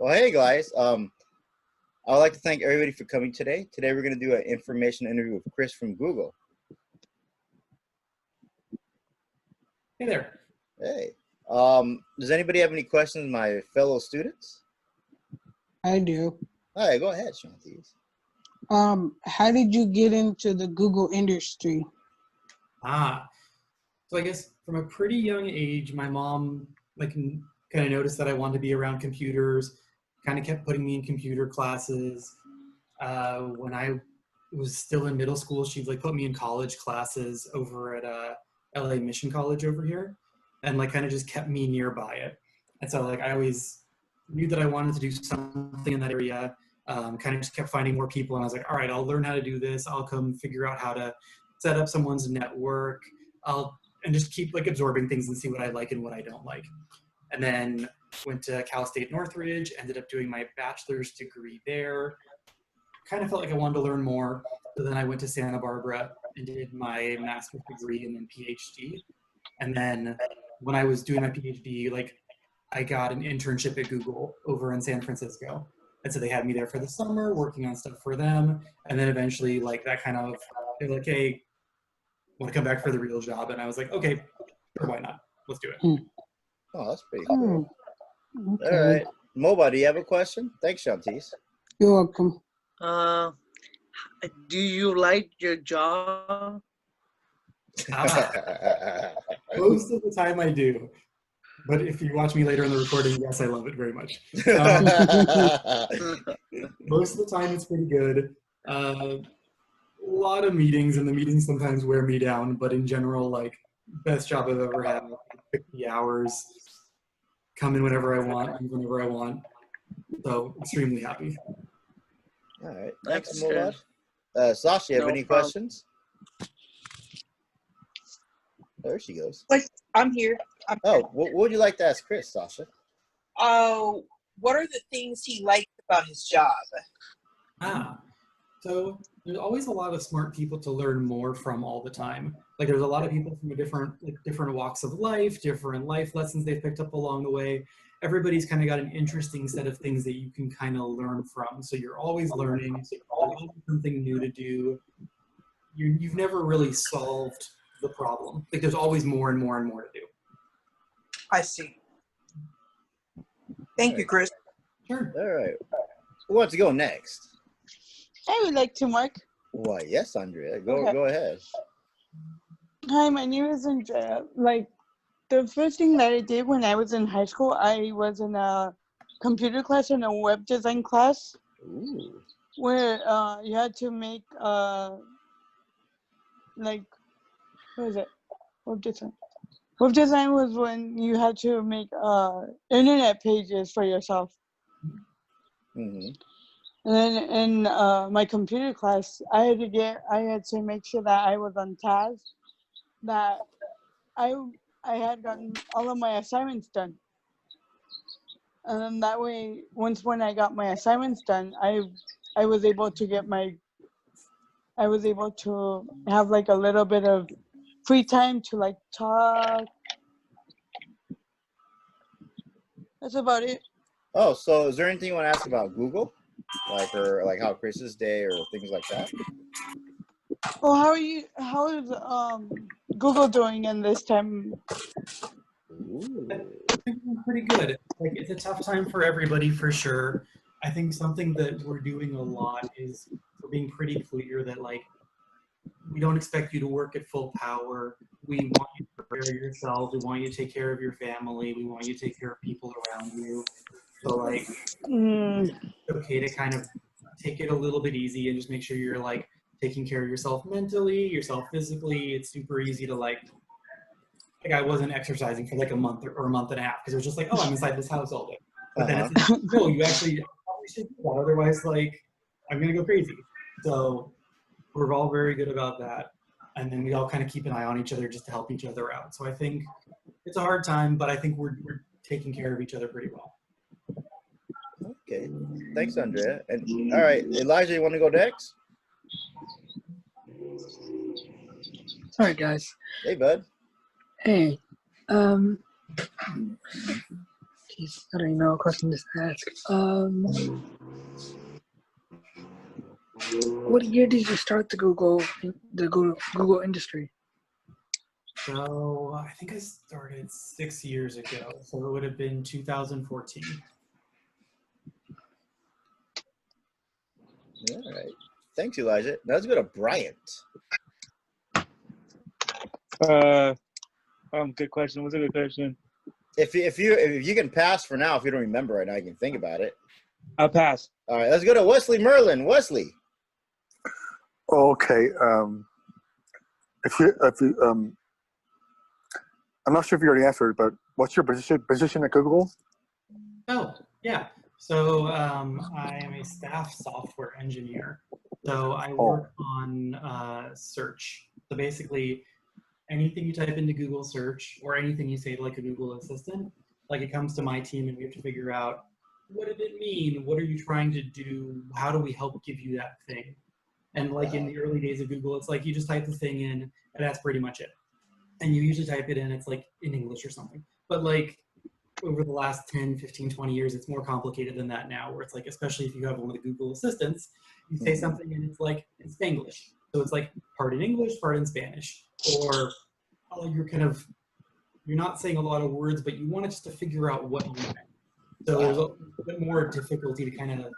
Well, hey guys. I would like to thank everybody for coming today. Today we're going to do an information interview with Chris from Google. Hey there. Hey. Does anybody have any questions, my fellow students? I do. All right, go ahead, Shanti. How did you get into the Google industry? So I guess from a pretty young age, my mom kind of noticed that I wanted to be around computers, kind of kept putting me in computer classes. When I was still in middle school, she put me in college classes over at LA Mission College over here, and kind of just kept me nearby it. And so I always knew that I wanted to do something in that area. Kind of just kept finding more people, and I was like, all right, I'll learn how to do this. I'll come figure out how to set up someone's network. And just keep absorbing things and see what I like and what I don't like. And then went to Cal State Northridge, ended up doing my bachelor's degree there. Kind of felt like I wanted to learn more. So then I went to Santa Barbara and did my master's degree and then PhD. And then when I was doing my PhD, I got an internship at Google over in San Francisco. And so they had me there for the summer working on stuff for them. And then eventually that kind of, they're like, hey, want to come back for the real job? And I was like, okay, sure, why not? Let's do it. Oh, that's pretty cool. Okay. All right. Moba, do you have a question? Thanks, Shantice. You're welcome. Do you like your job? Most of the time I do. But if you watch me later in the recording, yes, I love it very much. Most of the time it's pretty good. A lot of meetings, and the meetings sometimes wear me down, but in general, best job I've ever had. 50 hours, come in whenever I want, leave whenever I want. So extremely happy. All right, thanks, That's Moba. good. Sasha, you have No any problem. questions? There she goes. I'm here. Oh, what would you like to ask Chris, Sasha? What are the things he liked about his job? So there's always a lot of smart people to learn more from all the time. There's a lot of people from different walks of life, different life lessons they've picked up along the way. Everybody's kind of got an interesting set of things that you can kind of learn from. So you're always learning. So you're always something new to do. You've never really solved the problem. There's always more and more and more to do. I see. Thank you, Chris. Sure. All right. Who wants to go next? I would like to, Mark. Why, yes, Andrea. Go ahead. Hi, my name is Andrea. The first thing that I did when I was in high school, I was in a computer class and a web design class. Ooh. Where you had to make what was it? Web design. Web design was when you had to make internet pages for yourself. Mm-hmm. And then in my computer class, I had to make sure that I was on task, that I had gotten all of my assignments done. And then that way, when I got my assignments done, I was able to have a little bit of free time to talk. That's about it. Oh, so is there anything you want to ask about Google? Or how Chris's day or things like that? Well, how is Google doing in this time? Ooh. I think we're pretty good. It's a tough time for everybody for sure. I think something that we're doing a lot is we're being pretty clear that we don't expect you to work at full power. We want you to take care of yourself. We want you to take care of your family. We want you to take care of people around you. So it's okay to kind of take it a little bit easy and just make sure you're taking care of yourself mentally, yourself physically. It's super easy to I wasn't exercising for a month or a month and a half because it was just oh, I'm inside this house all day. But then it's no, you actually probably should do that. Otherwise, I'm gonna go crazy. So we're all very good about that. And then we all kind of keep an eye on each other just to help each other out. So I think it's a hard time, but I think we're taking care of each other pretty well. Okay. Thanks, Andrea. And all right, Elijah, you want to go next? Sorry, guys. Hey, bud. Hey, can geez, I don't even know what question to ask. What year did you start the Google industry? So I think I started 6 years ago, so it would have been 2014. All right. Thanks, Elijah. Now let's go to Bryant. Good question. What's a good question? If you can pass for now, if you don't remember right now, you can think about it. I'll pass. All right, let's go to Wesley Merlin. Wesley. Okay. If you I'm not sure if you already answered, but what's your position at Google? Oh, yeah. So I am a staff software engineer. So I work on search. So basically, anything you type into Google search or anything you say to like a Google assistant, like it comes to my team and we have to figure out, what did it mean? What are you trying to do? How do we help give you that thing? And like in the early days of Google, it's like you just type the thing in and that's pretty much it. And you usually type it in, it's like in English or something. But like over the last 10, 15, 20 years, it's more complicated than that now, where it's like, especially if you have one of the Google assistants, you say something and it's like in Spanglish. So it's like part in English, part in Spanish. Or you're not saying a lot of words, but you want it just to figure out what you meant. So there's a bit more difficulty to kind of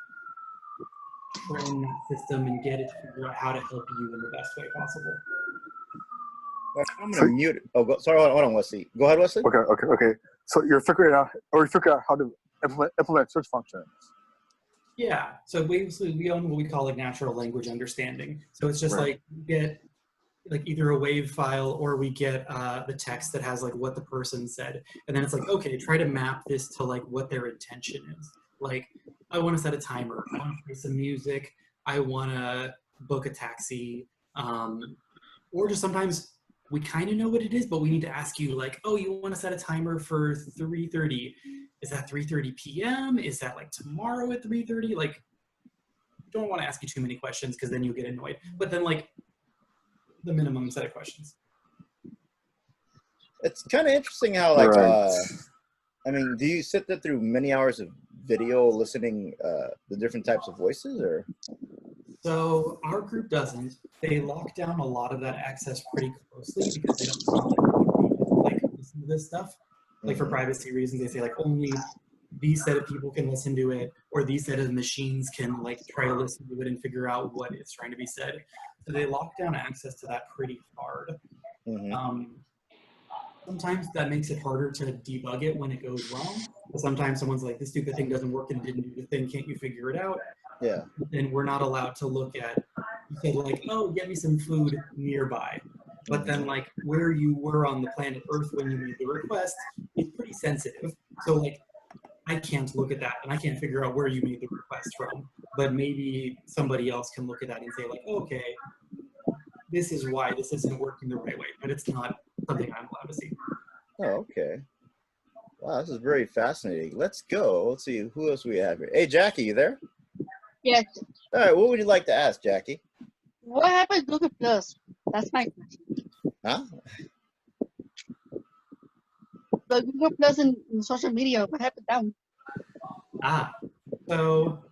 train that system and get it to figure out how to help you in the best way possible. I'm gonna mute. Sorry, hold on, Wesley. Go ahead, Wesley. Okay. So you figure out how to implement search functions. Yeah. So basically, we own what we call like natural language understanding. So it's just like we get like either a WAV file or we get the text that has like what the person said, and then it's like, okay, try to map this to like what their intention is. Like, I want to set a timer. I want to play some music. I want to book a taxi. Or just sometimes we kind of know what it is, but we need to ask you like, oh, you want to set a timer for 3:30. Is that 3:30 p.m.? Is that like tomorrow at 3:30? Like, don't want to ask you too many questions because then you'll get annoyed. But then like the minimum set of questions. It's kind of interesting how like I mean, do you sit there through many hours of video listening the different types of voices, or? So our group doesn't. They lock down a lot of that access pretty closely because they don't want like listen to this stuff. Like for privacy reasons, they say like only these set of people can listen to it, or these set of machines can like try to listen to it and figure out what is trying to be said. So they lock down access to that pretty hard. Sometimes that makes it harder to debug it when it goes wrong. But sometimes someone's like, this stupid thing doesn't work and didn't do the thing. Can't you figure it out? Yeah. Then we're not allowed to look at, you said like, oh, get me some food nearby. But then like where you were on the planet Earth when you made the request is pretty sensitive. So like, I can't look at that and I can't figure out where you made the request from. But maybe somebody else can look at that and say like, okay, this is why this isn't working the right way, but it's not something I'm allowed to see. Oh, okay. Wow, this is very fascinating. Let's go. Let's see who else we have here. Hey, Jackie, you there? Yes. All right, what would you like to ask, Jackie? What happened to Google Plus? That's my question. Huh? The Google Plus in social media, what happened to them? So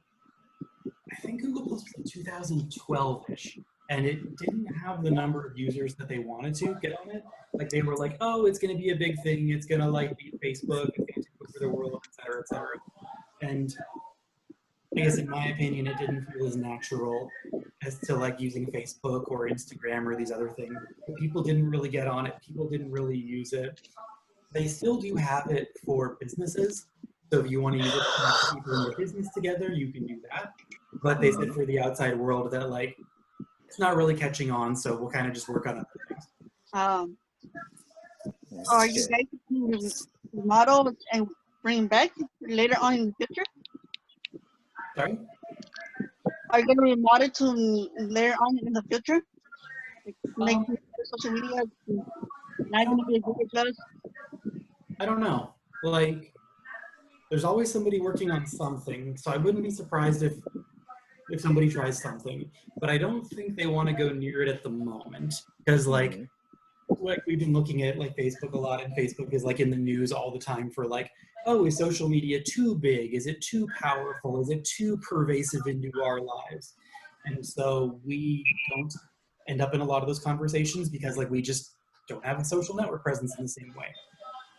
I think Google Plus was 2012-ish, and it didn't have the number of users that they wanted to get on it. Like they were like, oh, it's going to be a big thing. It's going to like beat Facebook. It's going to take over the world, et cetera, et cetera. And I guess in my opinion, it didn't feel as natural as to like using Facebook or Instagram or these other things. But people didn't really get on it. People didn't really use it. They still do have it for businesses. So if you want to use it to connect people in your business together, you can do that. But they said for the outside world that like, it's not really catching on. So we'll kind of just work on other things. Are you guys model and bring back later on in the future? Sorry? Are you going to be modded to later on in the future? Like social media, not going to be a Google Plus? I don't know. Like, there's always somebody working on something, so I wouldn't be surprised if somebody tries something. But I don't think they want to go near it at the moment, because like we've been looking at like Facebook a lot, and Facebook is like in the news all the time for like oh, is social media too big? Is it too powerful? Is it too pervasive into our lives? And so we don't end up in a lot of those conversations because like we just don't have a social network presence in the same way.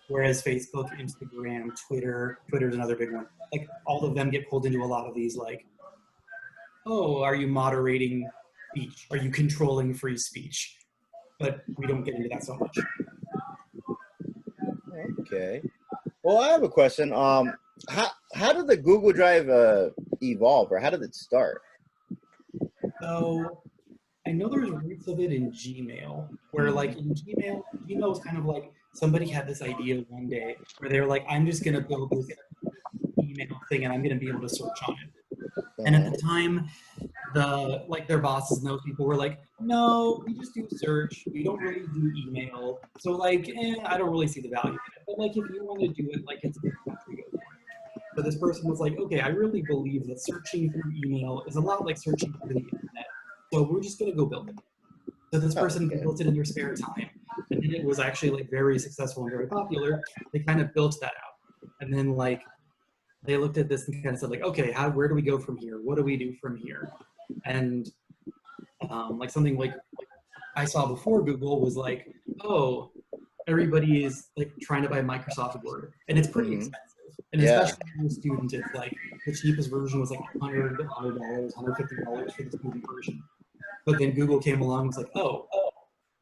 Whereas Facebook, Instagram, Twitter's another big one. Like all of them get pulled into a lot of these like, oh, are you moderating speech? Are you controlling free speech? But we don't get into that so much. Okay. Well, I have a question. How did the Google Drive evolve, or how did it start? So I know there's roots of it in Gmail, where like in Gmail was kind of like somebody had this idea one day where they were like, I'm just gonna build this email thing and I'm gonna be able to search on it. And at the time, their bosses and those people were like, no, we just do search. We don't really do email. So like, I don't really see the value in it. But like, if you want to do it, like it's a good country go for it. So this person was like, okay, I really believe that searching through email is a lot like searching through the internet. So we're just gonna go build it. So this person built it in their spare time, and then it was actually like very successful and very popular. They kind of built that out, and then like they looked at this and kind of said like, okay, where do we go from here? What do we do from here? And like something like I saw before Google was like, oh, everybody is like trying to buy Microsoft Word, and it's pretty expensive. And especially for a student, it's like the cheapest version was like $100, $150 for the student version. But then Google came along and was like, oh,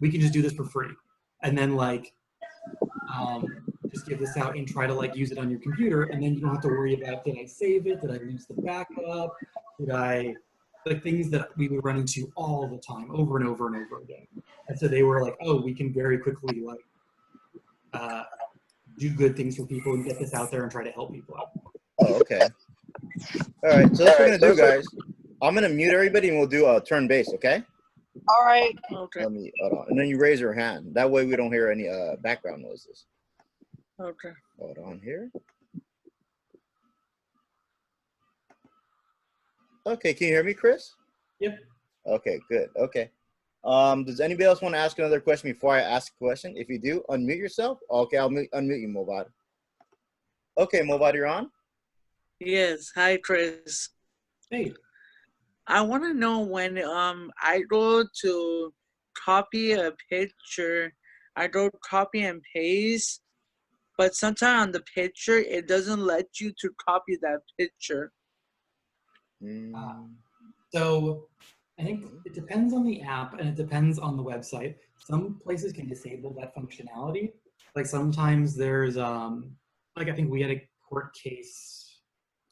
we can just do this for free. And then like, just give this out and try to like use it on your computer. And then you don't have to worry about, did I save it? Did I lose the backup? Like things that we would run into all the time, over and over and over again. And so they were like, oh, we can very quickly like do good things for people and get this out there and try to help people out. Oh, okay. All right, so that's what we're gonna do, guys. I'm gonna mute everybody and we'll do a turn base, okay? All right. Okay. Let me hold on, and then you raise your hand. That way we don't hear any background noises. Okay. Hold on here. Okay, can you hear me, Chris? Yep. Okay, good. Okay. Does anybody else want to ask another question before I ask a question? If you do, unmute yourself. Okay, I'll unmute you, Mobad. Okay, Mobad, you're on. Yes. Hi, Chris. Hey. I want to know when I go to copy a picture, I go copy and paste, but sometimes on the picture it doesn't let you to copy that picture. So I think it depends on the app and it depends on the website. Some places can disable that functionality. Like sometimes there's like I think we had a court case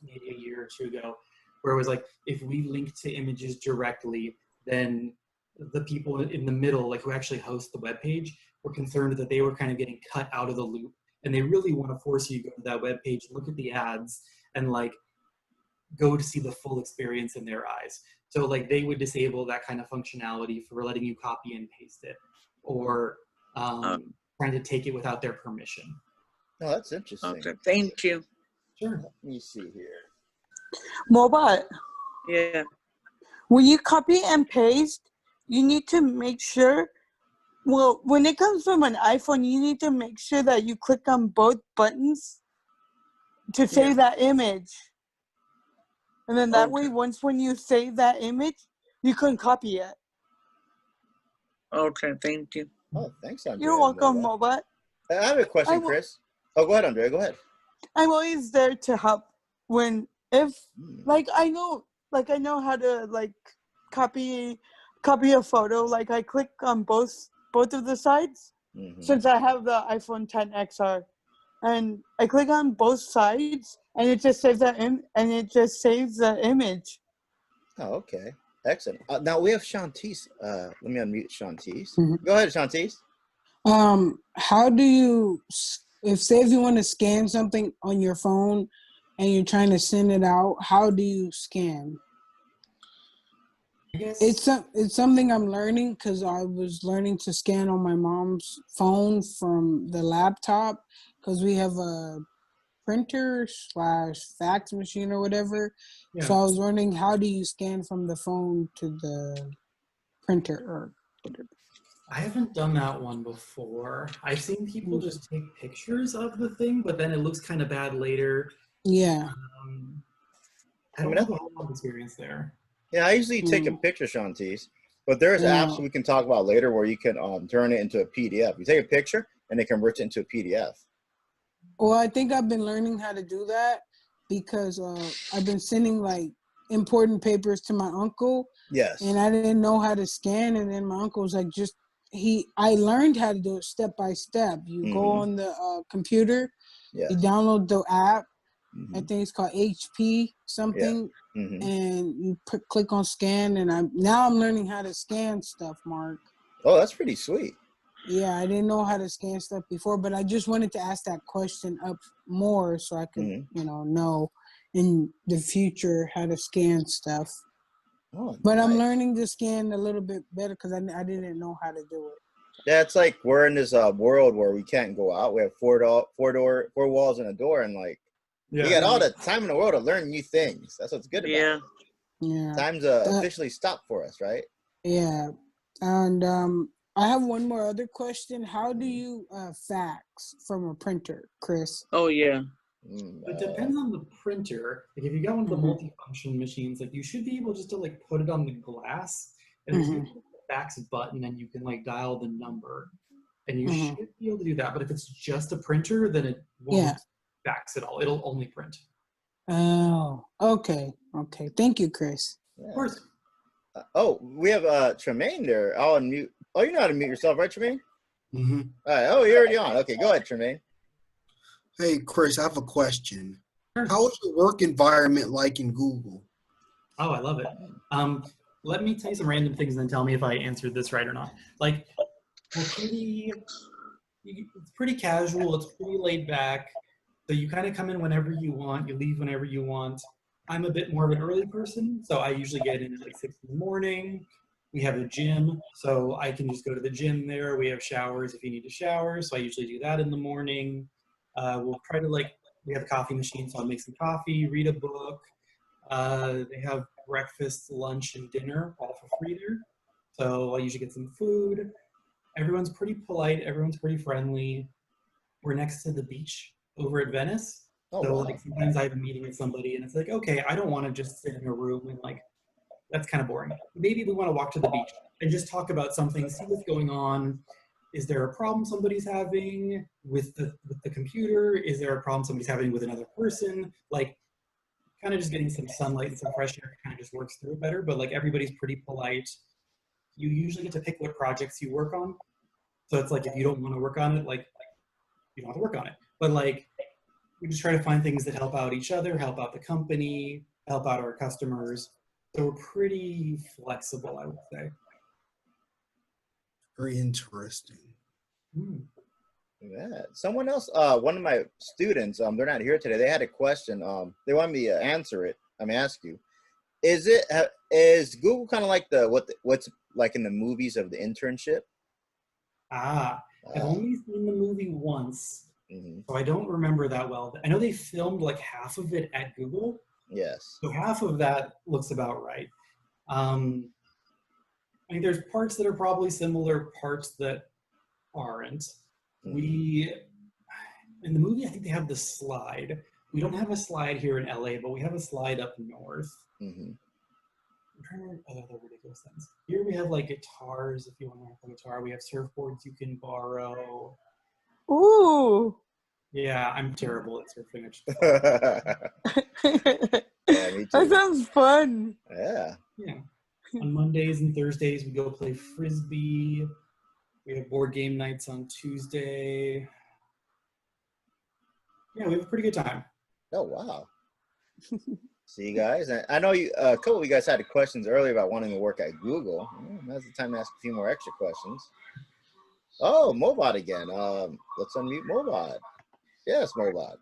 maybe a year or two ago where it was like if we link to images directly, then the people in the middle, like who actually host the web page, were concerned that they were kind of getting cut out of the loop, and they really want to force you to go to that web page, look at the ads, and like go to see the full experience in their eyes. So like they would disable that kind of functionality for letting you copy and paste it, or trying to take it without their permission. Oh, that's interesting. Okay, thank you. Sure. Let me see here. Mobile. Yeah. When you copy and paste, you need to make sure, well, when it comes from an iPhone, you need to make sure that you click on both buttons to save that image. And then that way, when you save that image, you can copy it. Okay, thank you. Oh, thanks, Andrea. You're welcome, Mobile. I have a question, Chris. Oh, go ahead, Andrea. Go ahead. I'm always there to help like I know how to like copy a photo. Like I click on both of the sides since I have the iPhone 10 XR, and I click on both sides and it just saves the image. Oh, okay. Excellent. Now we have Shantice. Let me unmute Shantice. Go ahead, Shantice. How do you, if you want to scan something on your phone and you're trying to send it out, how do you scan? It's something I'm learning because I was learning to scan on my mom's phone from the laptop because we have a printer / fax machine or whatever. Yeah. So I was learning, how do you scan from the phone to the printer or whatever? I haven't done that one before. I've seen people Mm. just take pictures of the thing, but then it looks kind of bad later. Yeah. Um, I I mean, don't have a whole lot of experience there. yeah, I usually take a Mm. picture, Shantice, but there's apps Yeah. we can talk about later where you can turn it into a PDF. You take a picture and it converts it into a PDF. Well, I think I've been learning how to do that because I've been sending like important papers to my uncle, Yes. and I didn't know how to scan. And then my uncle was like, I learned how to do it step by step. You go Mhm. on the computer, Yes. you download the app. I Mhm. think it's called HP something, Mhm. and you click on scan. And I'm learning how to scan stuff, Mark. Oh, that's pretty sweet. Yeah, I didn't know how to scan stuff before, but I just wanted to ask that question up more so I could, Mhm. know in the future how to scan stuff. Oh, But I'm nice. learning to scan a little bit better because I didn't know how to do it. Yeah, it's like we're in this world where we can't go out. We have four walls and a door, and like we got all the time in the world to learn new things. That's what's good about Yeah. it. Yeah, Time's that, officially stopped for us, right? yeah. And I have one more other question. How do Mhm. you fax from a printer, Chris? Oh yeah. It depends on the printer. Like if you got one of the Mhm. multifunction machines, like you should be able just to like put it on the glass, and there's Mhm. usually a fax button, and you can like dial the number, and you Mhm. should be able to do that. But if it's just a printer, then it Yeah. won't fax at all. It'll only print. Oh, okay. Okay. Thank you, Chris. Of Yeah. course. Oh, we have Tremaine there. I'll unmute. Oh, you know how to mute yourself, right, Tremaine? Mm-hmm. All right. Oh, you're already on. Okay, go ahead, Tremaine. Hey, Chris, I have a question. Sure. How is your work environment like in Google? Oh, I love it. Let me tell you some random things and then tell me if I answered this right or not. Like, it's pretty casual. It's pretty laid back. So you kind of come in whenever you want. You leave whenever you want. I'm a bit more of an early person, so I usually get in at like 6 in the morning. We have a gym, so I can just go to the gym there. We have showers if you need to shower, so I usually do that in the morning. We'll try to we have a coffee machine, so I'll make some coffee, read a book. They have breakfast, lunch, and dinner all for free there. So I usually get some food. Everyone's pretty polite. Everyone's pretty friendly. We're next to the beach over at Venice. Oh, So wow. like sometimes I have a meeting with somebody and it's like, okay, I don't want to just sit in a room and like that's kind of boring. Maybe we want to walk to the beach and just talk about something, see what's going on. Is there a problem somebody's having with the computer? Is there a problem somebody's having with another person? Like kind of just getting some sunlight and some fresh air kind of just works through it better. But like everybody's pretty polite. You usually get to pick what projects you work on. So it's like if you don't want to work on it, like you don't have to work on it. But like we just try to find things that help out each other, help out the company, help out our customers. So we're pretty flexible, I would say. Very interesting. Yeah. Someone else, one of my students, they're not here today. They had a question. They wanted me to answer it. Ask you. Is Google kind of like what's like in the movies of the internship? I've only seen the movie once, Mm-hmm. so I don't remember that well. I know they filmed like half of it at Google. Yes. So half of that looks about right. I mean, there's parts that are probably similar, parts that aren't. Mm-hmm. In the movie, I think they have the slide. We don't have a slide here in LA, but we have a slide up north. Mm-hmm. I'm trying to remember other ridiculous things. Here we have like guitars if you want to learn a guitar. We have surfboards you can borrow. Ooh. Yeah, I'm terrible at surfing. Yeah, me too. That sounds fun. Yeah. Yeah. On Mondays and Thursdays, we go play frisbee. We have board game nights on Tuesday. Yeah, we have a pretty good time. Oh, wow. See you guys. I know a couple of you guys had questions earlier about wanting to work at Google. Now's the time to ask a few more extra questions. Oh, Mobot again. Let's unmute Mobot. Yes, Mobot.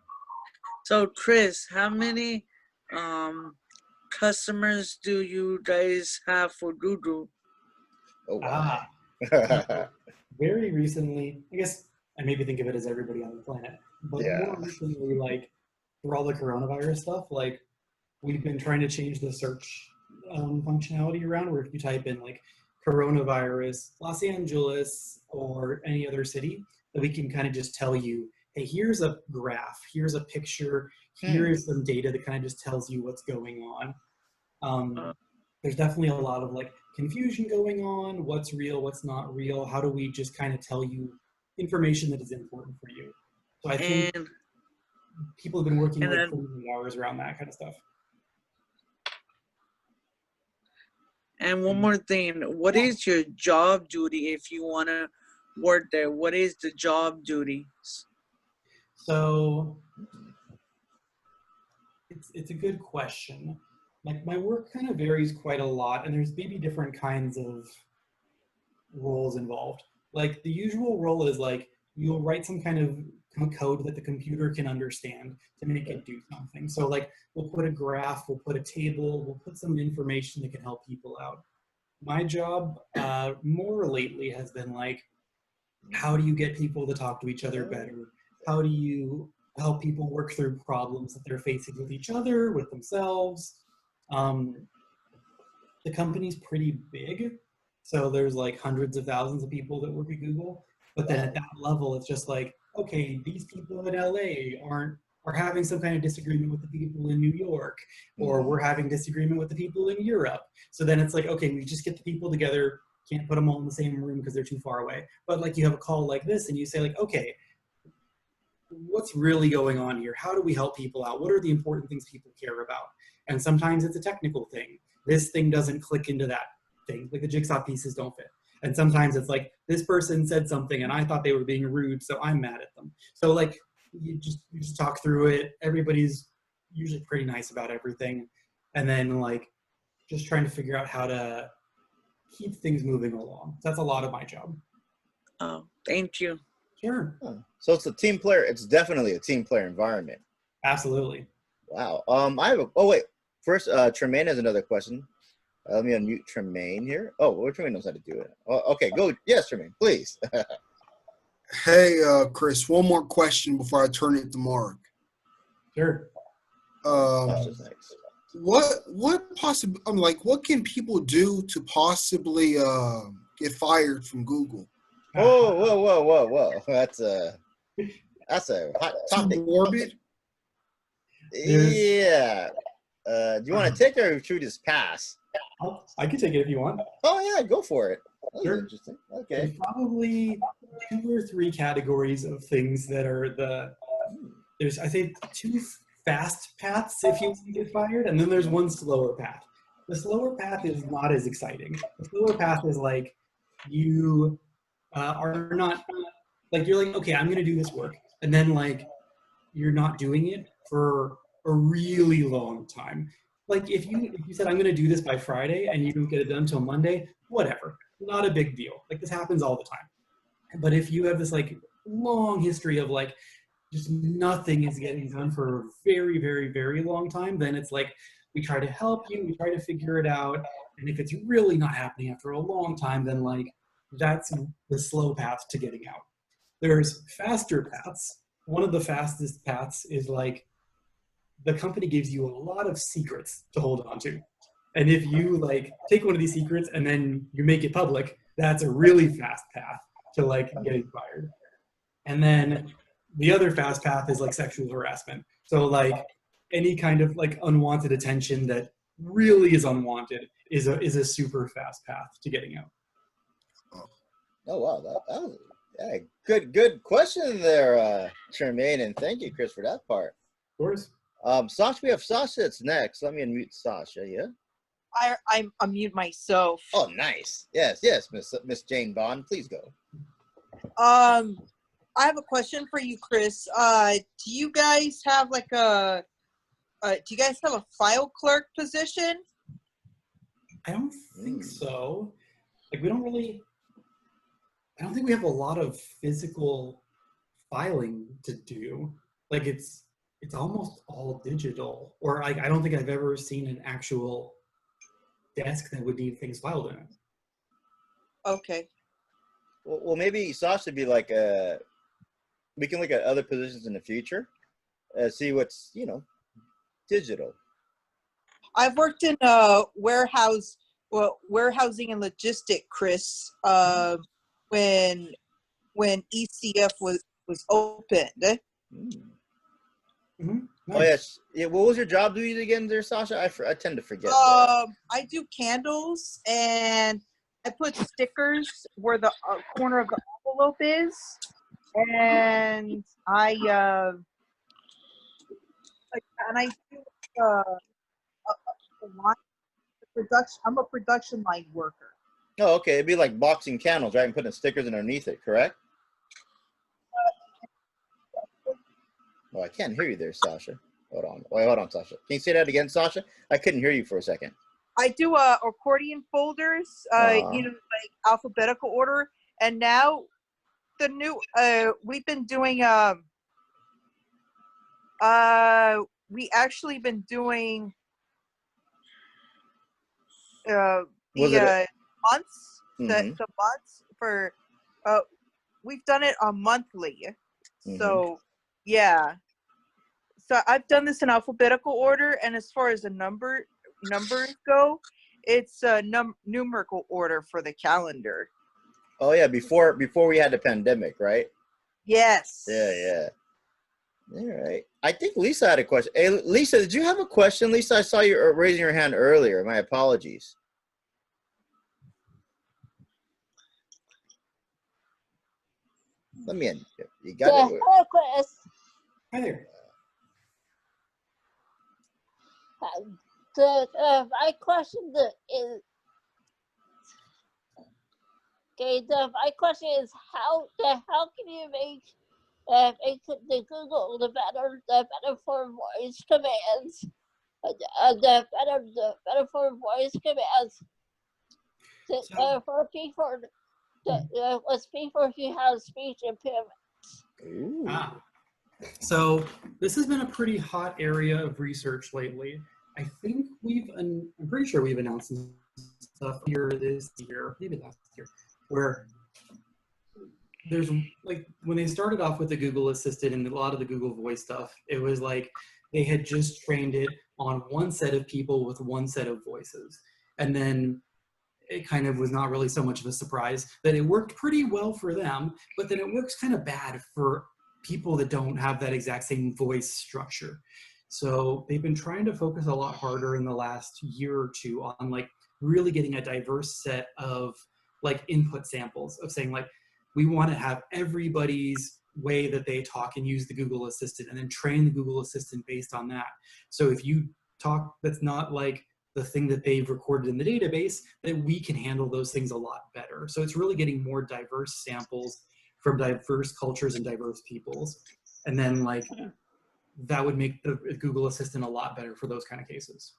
So Chris, how many customers do you guys have for Google? Oh, wow. Very recently, I guess I maybe think of it as everybody on the planet, but more recently, like for all the coronavirus stuff, like we've been trying to change the search functionality around where if you type in like coronavirus, Los Angeles, or any other city, that we can kind of just tell you, hey, here's a graph, here's a picture, here is some data that kind of just tells you what's going on. There's definitely a lot of like confusion going on, what's real, what's not real, how do we just kind of tell you information that is important for you. So I think people have been working like crazy hours around that kind of stuff. And one more thing, what is your job duty if you want to work there? What is the job duties? So it's a good question. Like my work kind of varies quite a lot, and there's maybe different kinds of roles involved. Like the usual role is like you'll write some kind of code that the computer can understand to make it do something. So like we'll put a graph, we'll put a table, we'll put some information that can help people out. My job more lately has been like, how do you get people to talk to each other better? How do you help people work through problems that they're facing with each other, with themselves? The company's pretty big, so there's like hundreds of thousands of people that work at Google. But then at that level, it's just like, okay, these people in LA are having some kind of disagreement with the people in New York, or we're having disagreement with the people in Europe. So then it's like, okay, we just get the people together, can't put them all in the same room because they're too far away. But like you have a call like this and you say like, okay, what's really going on here? How do we help people out? What are the important things people care about? And sometimes it's a technical thing. This thing doesn't click into that thing, like the jigsaw pieces don't fit. And sometimes it's like, this person said something and I thought they were being rude, so I'm mad at them. So like, you just talk through it. Everybody's usually pretty nice about everything. And then like, just trying to figure out how to keep things moving along. So that's a lot of my job. Oh, thank you. Sure. So it's a team player. It's definitely a team player environment. Absolutely. Wow. First, Tremaine has another question. Let me unmute Tremaine here. Oh, well, Tremaine knows how to do it. Oh, okay, go. Yes, Tremaine, please. Hey, Chris, one more question before I turn it to Mark. Sure. What can people do to possibly get fired from Google? Whoa. That's a hot topic. Too morbid? Yeah. Do you want to take it or should we just pass? I can take it if you want. Oh yeah, go for it. That Sure. was interesting. Okay. There's probably 2 or 3 categories of things that are there's I think 2 fast paths if you want to get fired, and then there's 1 slower path. The slower path is not as exciting. The slower path is like you are not like you're like, okay, I'm gonna do this work, and then like you're not doing it for a really long time. Like if you said I'm gonna do this by Friday and you don't get it done until Monday, whatever, not a big deal. Like this happens all the time. But if you have this like long history of like just nothing is getting done for a very, very, very long time, then it's like we try to help you, we try to figure it out, and if it's really not happening after a long time, then like that's the slow path to getting out. There's faster paths. One of the fastest paths is like the company gives you a lot of secrets to hold on to. And if you like take one of these secrets and then you make it public, that's a really fast path to like getting fired. And then the other fast path is like sexual harassment. So like any kind of like unwanted attention that really is unwanted is a super fast path to getting out. Oh wow, that was good question there, Tremaine, and thank you, Chris, for that part. Of course. Sasha, we have Sasha that's next. Let me unmute Sasha, yeah? I unmute myself. Oh, nice. Yes, Miss Jane Bond, please go. I have a question for you, Chris. Do you guys have like a file clerk position? I don't think so. Like I don't think we have a lot of physical filing to do. Like it's almost all digital, or like I don't think I've ever seen an actual desk that would need things filed in it. Okay. Well, maybe Sasha would be like we can look at other positions in the future, see what's digital. I've worked in a warehouse well, warehousing and logistic, Chris, when ECF was opened. Oh Nice. yes. Yeah. What was your job duties again, there, Sasha? I tend to forget that. I do candles, and I put stickers where the corner of the envelope is, and I do the line production. I'm a production line worker. Oh, okay. It'd be like boxing candles, right? And putting stickers underneath it, correct? Oh, I can't hear you there, Sasha. Hold on. Wait, hold on, Sasha. Can you say that again, Sasha? I couldn't hear you for a second. I do accordion folders, you know, like alphabetical order, and now the new we've been doing we actually been doing Was the it? months Mm-hmm. the months for we've done it on monthly. So yeah. So I've done this in alphabetical order, and as far as the numbers go, it's numerical order for the calendar. Oh yeah, before we had the pandemic, right? Yes. Yeah. All right. I think Lisa had a question. Hey, Lisa, did you have a question? Lisa, I saw you raising your hand earlier. My apologies. Let me in. You got Yeah, it? hello, Chris. Hi there. My question is, my question is how can you make the Google the better for voice commands, the better for voice commands for people with people who have speech impairments. Ooh. So this has been a pretty hot area of research lately. I think I'm pretty sure we've announced some stuff here this year, maybe last year, where there's like when they started off with the Google Assistant and a lot of the Google Voice stuff, it was like they had just trained it on one set of people with one set of voices. And then it kind of was not really so much of a surprise that it worked pretty well for them, but then it works kind of bad for people that don't have that exact same voice structure. So they've been trying to focus a lot harder in the last year or two on like really getting a diverse set of like input samples of saying like, we want to have everybody's way that they talk and use the Google Assistant and then train the Google Assistant based on that. So if you talk that's not like the thing that they've recorded in the database, that we can handle those things a lot better. So it's really getting more diverse samples from diverse cultures and diverse peoples. And then like, that would make the Google Assistant a lot better for those kind of cases.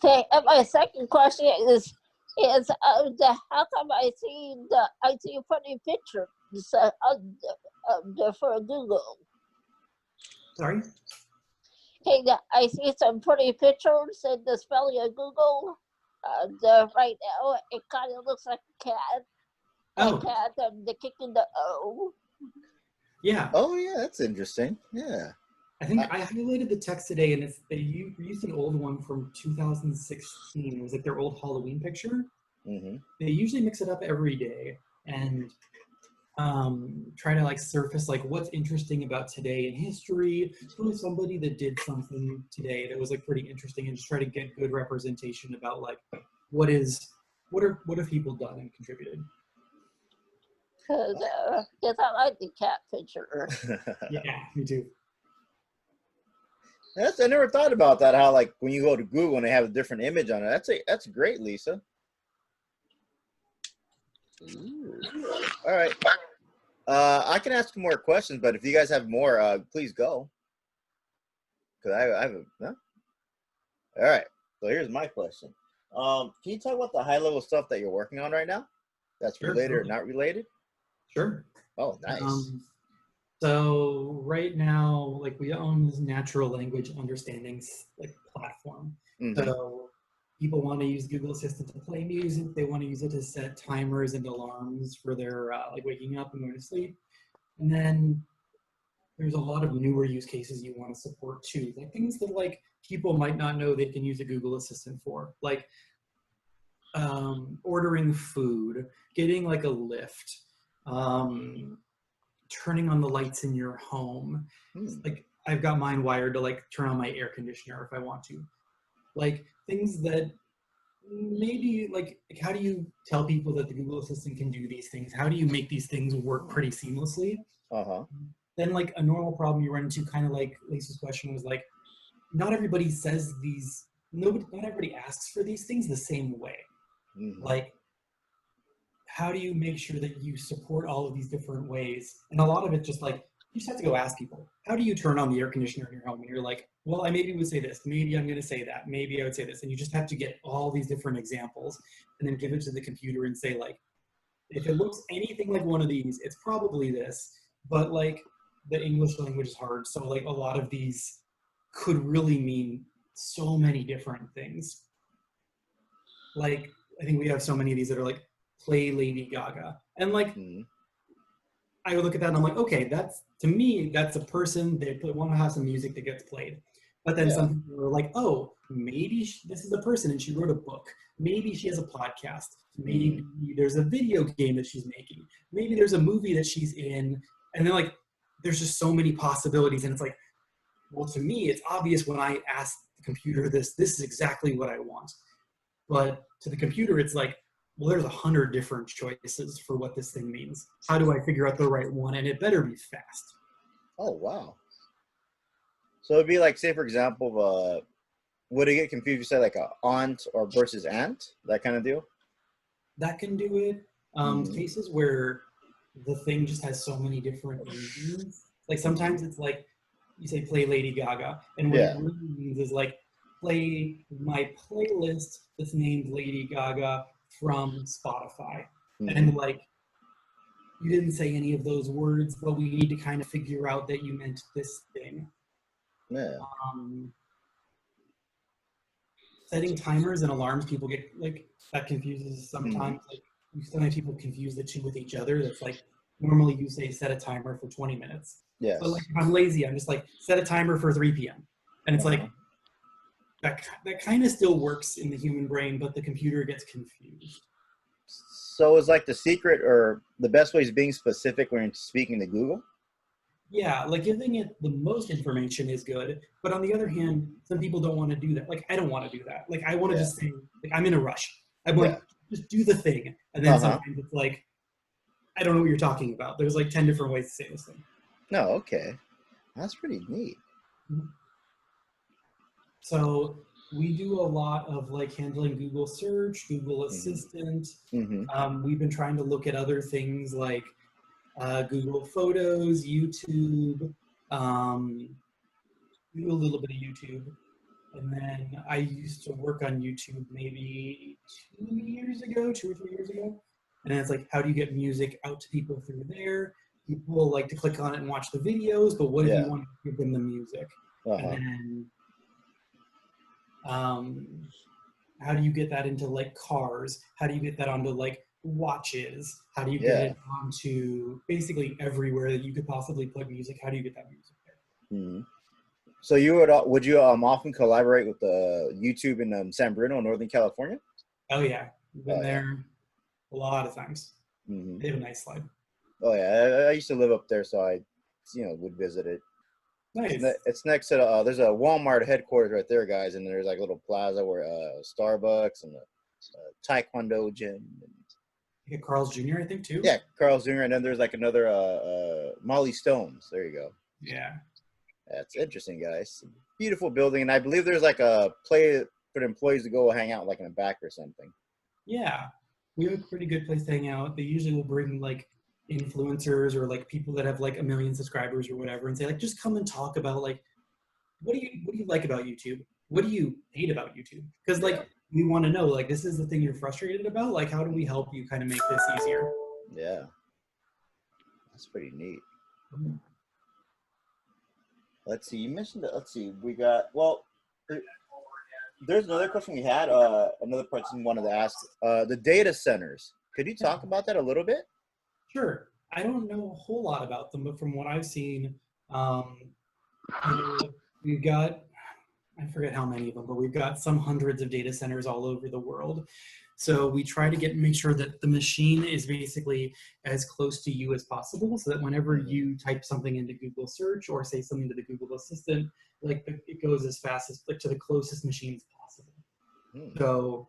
Okay, and my second question is how come I see funny pictures for Google? Sorry? Okay, I see some pretty pictures in the spelling of Google. Right now, it kind of looks like a cat. Oh. A cat, the kicking the O. Yeah. Oh yeah, that's interesting. Yeah. I think I highlighted the text today, and they used an old one from 2016. It was like their old Halloween picture. Mm-hmm. They usually mix it up every day and try to like surface like what's interesting about today in history. Who is somebody that did something today that was like pretty interesting, and just try to get good representation about like what have people done and contributed. Because I like the cat picture. Yeah, me too. I never thought about that. How like when you go to Google and they have a different image on it. That's great, Lisa. Ooh. All right. I can ask more questions, but if you guys have more, please go. Cause I have a no. All right. So here's my question. Can you talk about the high level stuff that you're working on right now? That's related or not related? Sure. Oh, nice. So right now, like we own this natural language understanding like platform. Mm-hmm. So people want to use Google Assistant to play music. They want to use it to set timers and alarms for their like waking up and going to sleep. And then there's a lot of newer use cases you want to support too, like things that like people might not know they can use a Google Assistant for, like ordering food, getting like a lift, turning on the lights in your home. Like I've got mine wired to like turn on my air conditioner if I want to. Like things that maybe like how do you tell people that the Google Assistant can do these things? How do you make these things work pretty seamlessly? Then like a normal problem you run into, kind of like Lisa's question was like, not everybody says these, not everybody asks for these things the same way. Like, how do you make sure that you support all of these different ways? And a lot of it just like, you just have to go ask people, how do you turn on the air conditioner in your home? And you're like, well, I maybe would say this, maybe I'm gonna say that, maybe I would say this. And you just have to get all these different examples and then give it to the computer and say like, if it looks anything like one of these, it's probably this. But like the English language is hard. So like a lot of these could really mean so many different things. Like, I think we have so many of these that are like, play Lady Gaga. And like, I would look at that and I'm like, okay, that's, to me, that's a person, they want to have some music that gets played. But then some people are like, oh, maybe this is a person and she wrote a book. Maybe she has a podcast. Maybe there's a video game that she's making. Maybe there's a movie that she's in. And then like, there's just so many possibilities. And it's like, well, to me, it's obvious when I ask the computer this is exactly what I want. But to the computer, it's like, well, there's 100 different choices for what this thing means. How do I figure out the right one? And it better be fast. Oh, wow. So it'd be like, say, for example, would it get confused if you say like a aunt or versus aunt, that kind of deal? That can do it. Cases where the thing just has so many different meanings. Like sometimes it's like, you say play Lady Gaga, and what it really means is like, play my playlist that's named Lady Gaga from Spotify. And like, you didn't say any of those words, but we need to kind of figure out that you meant this thing. Setting timers and alarms, people get like, that confuses sometimes. Like sometimes people confuse the two with each other. That's like, normally you say set a timer for 20 minutes. But like, if I'm lazy, I'm just like, set a timer for 3 p.m. And it's like, that kind of still works in the human brain, but the computer gets confused. So is like the secret or the best way is being specific when you're speaking to Google? Yeah, like giving it the most information is good. But on the other hand, some people don't want to do that. Like, I don't want to do that. Like, I want to just say, like, I'm in a rush. I'm like, just do the thing. And then sometimes it's like, I don't know what you're talking about. There's like 10 different ways to say this thing. No, okay. That's pretty neat. So we do a lot of like handling Google search, Google Assistant. We've been trying to look at other things like Google Photos, YouTube, do a little bit of YouTube. And then I used to work on YouTube maybe 2 or 3 years ago. And then it's like, how do you get music out to people through there? People like to click on it and watch the videos, but what if you want to give them the music? And then how do you get that into like cars? How do you get that onto like watches? How do you get it onto basically everywhere that you could possibly put music? How do you get that music there? So would you often collaborate with YouTube in San Bruno, Northern California? Oh yeah, we've been there a lot of times. They have a nice slide. Oh yeah, I used to live up there, so I, would visit it. Nice. It's next to there's a Walmart headquarters right there, guys, and there's like a little plaza where Starbucks and a Taekwondo gym. You get Carl's Jr., I think, too. Yeah, Carl's Jr., and then there's like another Molly Stone's. There you go. Yeah. That's interesting, guys. Beautiful building, and I believe there's like a place for the employees to go hang out like in the back or something. Yeah, we have a pretty good place to hang out. They usually will bring like influencers or like people that have like 1 million subscribers or whatever and say like, just come and talk about like, what do you like about YouTube? What do you hate about YouTube? Because like, we want to know, like, this is the thing you're frustrated about. Like, how do we help you kind of make this easier? Yeah. That's pretty neat. Let's see, you mentioned that, let's see, we got, well, there's another question we had, another person wanted to ask, the data centers. Could you talk about that a little bit? Sure. I don't know a whole lot about them, but from what I've seen, We've got, I forget how many of them, but we've got some hundreds of data centers all over the world. So we try to make sure that the machine is basically as close to you as possible, so that whenever you type something into Google search or say something to the Google Assistant, like it goes as fast as like to the closest machine as possible. So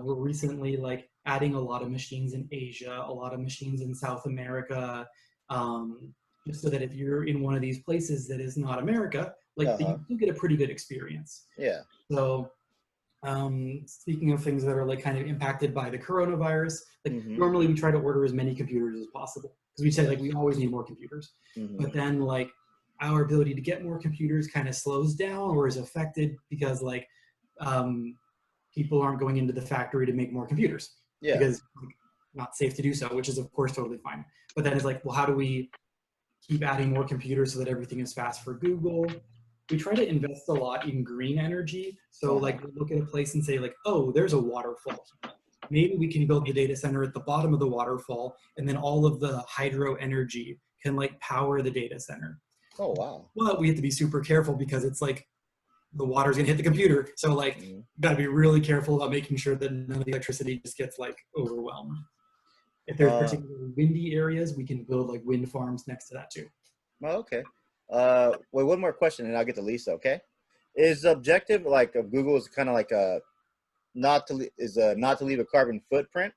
we're recently like adding a lot of machines in Asia, a lot of machines in South America, just so that if you're in one of these places that is not America, like you get a pretty good experience. Yeah. So speaking of things that are like kind of impacted by the coronavirus, like normally we try to order as many computers as possible because we say like we always need more computers. But then like our ability to get more computers kind of slows down or is affected because like people aren't going into the factory to make more computers because like, not safe to do so, which is of course totally fine. But then it's like, well, how do we keep adding more computers so that everything is fast for Google? We try to invest a lot in green energy. So like we look at a place and say like, oh, there's a waterfall. Maybe we can build the data center at the bottom of the waterfall and then all of the hydro energy can like power the data center. Oh, wow. Well, we have to be super careful because it's like the water's gonna hit the computer. So like, you gotta be really careful about making sure that none of the electricity just gets like overwhelmed. If there's particularly windy areas, we can build like wind farms next to that too. Oh, okay. Wait, one more question and I'll get to Lisa, okay? Is the objective like of Google is kind of like not to leave a carbon footprint?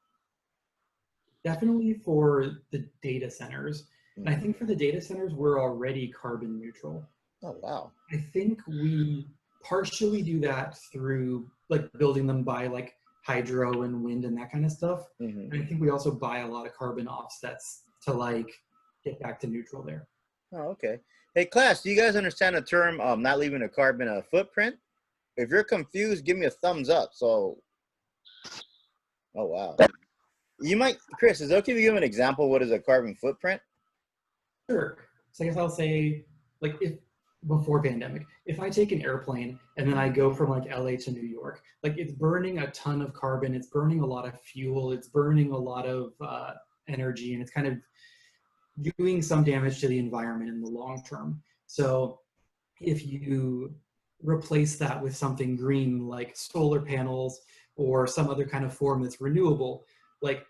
Definitely for the data centers. And I think for the data centers, we're already carbon neutral. Oh, wow. I think we partially do that through like building them by like hydro and wind and that kind of stuff. And I think we also buy a lot of carbon offsets to like get back to neutral there. Oh, okay. Hey, class, do you guys understand the term not leaving a carbon footprint? If you're confused, give me a thumbs up. So, oh, wow. You might, Chris, is it okay if you give an example? What is a carbon footprint? Sure. So I guess I'll say, like, if before pandemic, if I take an airplane and then I go from like LA to New York, like it's burning a ton of carbon, it's burning a lot of fuel, it's burning a lot of energy, and it's kind of doing some damage to the environment in the long term. So if you replace that with something green like solar panels or some other kind of form that's renewable, like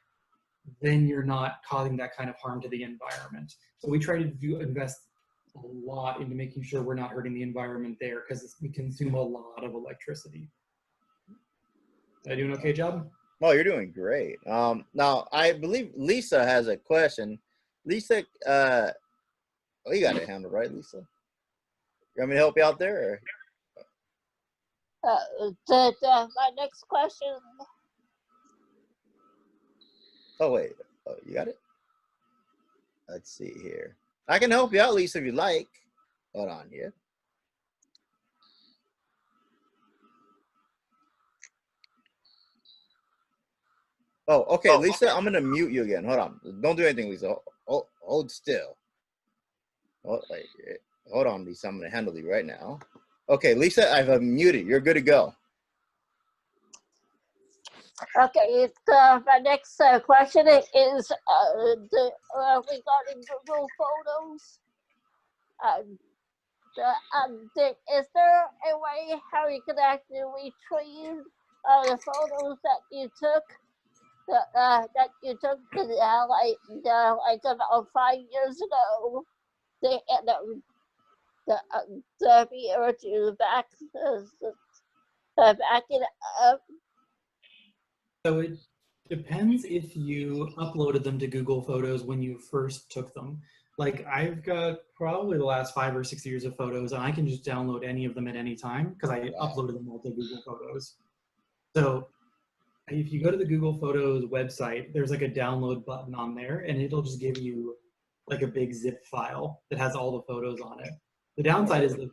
then you're not causing that kind of harm to the environment. So we try to invest a lot into making sure we're not hurting the environment there because we consume a lot of electricity. Am I doing okay job? Oh, you're doing great. Now I believe Lisa has a question. Lisa, oh, you got it handled, right, Lisa? You want me to help you out there? Or? My next question. Oh, wait. Oh, you got it? Let's see here. I can help you out, Lisa, if you like. Hold on here. Oh, okay, Lisa, I'm going to mute you again. Hold on. Don't do anything, Lisa. Hold still. Hold on, Lisa. I'm going to handle you right now. Okay, Lisa, I've muted. You're good to go. Okay, my next question is regarding Google Photos. Is there a way how you can actually retrieve the photos that you took? Like about 5 years ago, to be able to back it up. So it depends if you uploaded them to Google Photos when you first took them. Like I've got probably the last 5 or 6 years of photos and I can just download any of them at any time because I uploaded them all to Google Photos. So if you go to the Google Photos website, there's like a download button on there and it'll just give you like a big zip file that has all the photos on it. The downside is that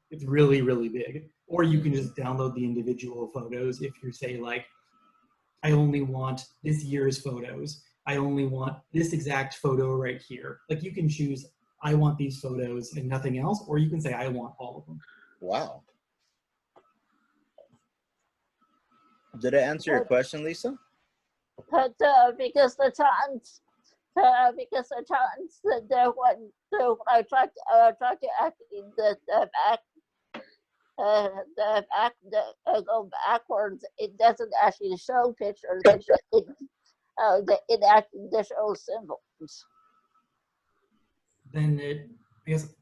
it's really, really big. Or you can just download the individual photos if you say like, I only want this year's photos. I only want this exact photo right here. Like you can choose, I want these photos and nothing else, or you can say, I want all of them. Wow. Did I answer your question, Lisa? But because the because sometimes when I try to actually go backwards, it doesn't actually show pictures. It actually just shows symbols. Then I guess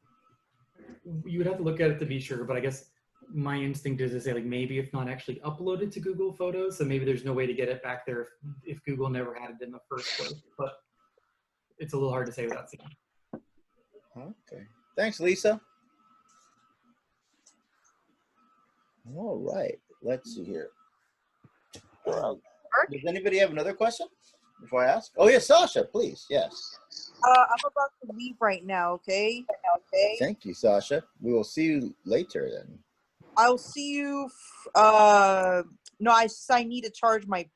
you would have to look at it to be sure, but I guess my instinct is to say like maybe it's not actually uploaded to Google Photos, so maybe there's no way to get it back there if Google never had it in the first place. But it's a little hard to say without seeing. Okay. Thanks, Lisa. All right. Let's see here. Does anybody have another question before I ask? Oh, yes, Sasha, please. Yes. I'm about to leave right now, okay? Thank you, Sasha. We will see you later then. I'll see you. No, I need to charge my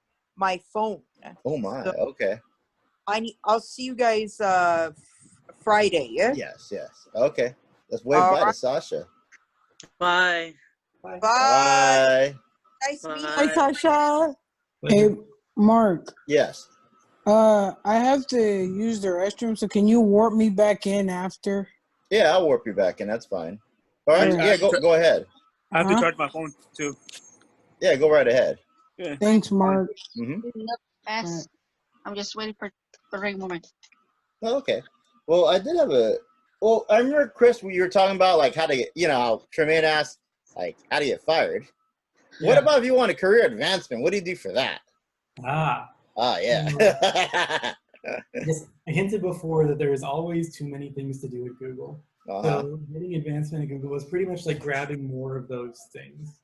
phone. Oh my. So Okay. I'll see you guys Friday. Yeah. Yes. Okay. Let's wave bye to Sasha. Bye. Bye. Nice meeting you. Hi, Sasha. Hey, Mark. Yes. I have to use the restroom, so can you warp me back in after? Yeah, I'll warp you back in. That's fine. All right. Yeah, go ahead. I have to charge my phone too. Yeah, go right ahead. Yeah. Thanks, Mark. Yes. I'm just waiting for the right moment. Oh, okay. Well, I did have well, I remember, Chris, you were talking about like how to get, how Tremaine asked, like, how to get fired. Yeah. What about if you want a career advancement? What do you do for that? Yeah. Yes, I hinted before that there is always too many things to do at Google. So getting advancement at Google is pretty much like grabbing more of those things.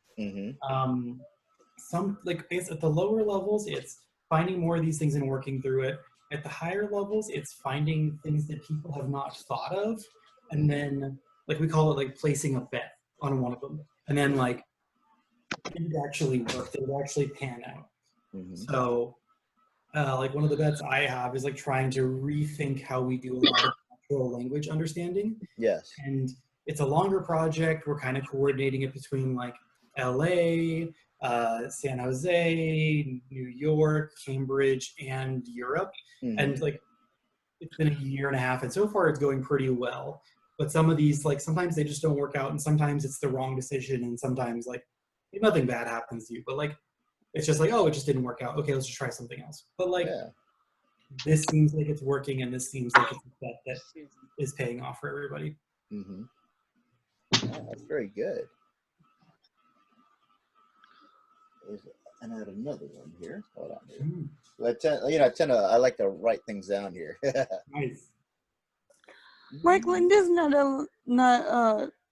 Some like at the lower levels, it's finding more of these things and working through it. At the higher levels, it's finding things that people have not thought of, and then like we call it like placing a bet on one of them, and then like it would actually work. It would actually pan out. So like one of the bets I have is like trying to rethink how we do a lot of natural language understanding. Yes. And it's a longer project. We're kind of coordinating it between like LA, San Jose, New York, Cambridge, and Europe. And like it's been a year and a half, and so far it's going pretty well. But some of these, like sometimes they just don't work out, and sometimes it's the wrong decision, and sometimes like nothing bad happens to you, but like it's just like, oh, it just didn't work out. Okay, let's just try something else. But like this seems like it's working, and this seems like it's a bet that is paying off for everybody. That's very good. And I had another one here. Hold on here. I like to write things down here. Nice. Mike, Linda's not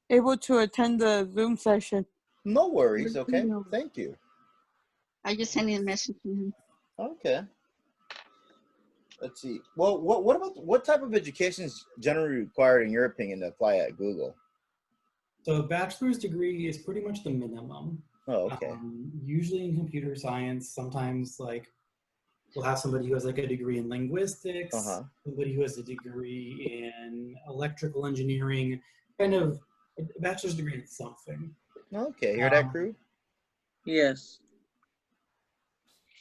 able to attend the Zoom session. No worries. Okay. Thank you. I just sent you a message to him. Okay. Let's see. Well, what type of education is generally required, in your opinion, to apply at Google? So a bachelor's degree is pretty much the minimum. Oh, okay. Usually in computer science, sometimes like we'll have somebody who has like a degree in linguistics, somebody who has a degree in electrical engineering, kind of a bachelor's degree in something. Okay, hear that, crew? Yes.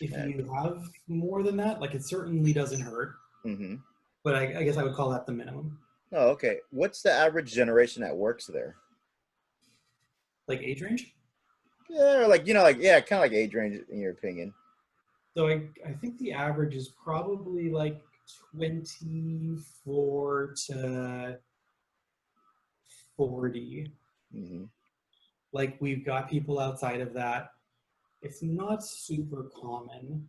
If you have more than that, like it certainly doesn't hurt. But I guess I would call that the minimum. Oh, okay. What's the average generation that works there? Like age range? Yeah, or kind of like age range, in your opinion. So I think the average is probably like 24 to 40. Like we've got people outside of that. It's not super common.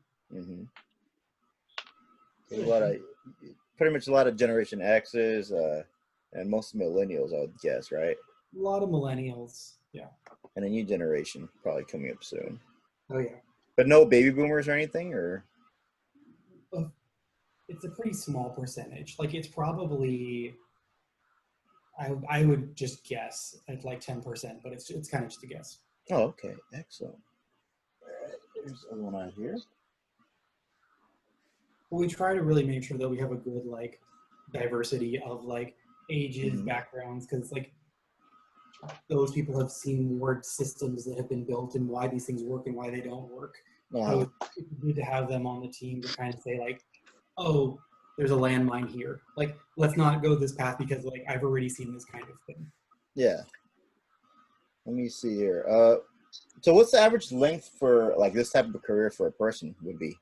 There's pretty much a lot of Generation X's and most millennials, I would guess, right? A lot of millennials, yeah. And a new generation probably coming up soon. Oh yeah. But no baby boomers or anything, or? It's a pretty small percentage. Like it's probably, I would just guess at like 10%, but it's kind of just a guess. Oh, okay, excellent. All right, there's the other one out here. Well, we try to really make sure that we have a good like diversity of like ages, backgrounds, because like those people have seen more systems that have been built and why these things work and why they don't work. So it's good to have them on the team to kind of say like, oh, there's a landmine here. Like, let's not go this path because like I've already seen this kind of thing. Yeah. Let me see here. So what's the average length for like this type of a career for a person would be?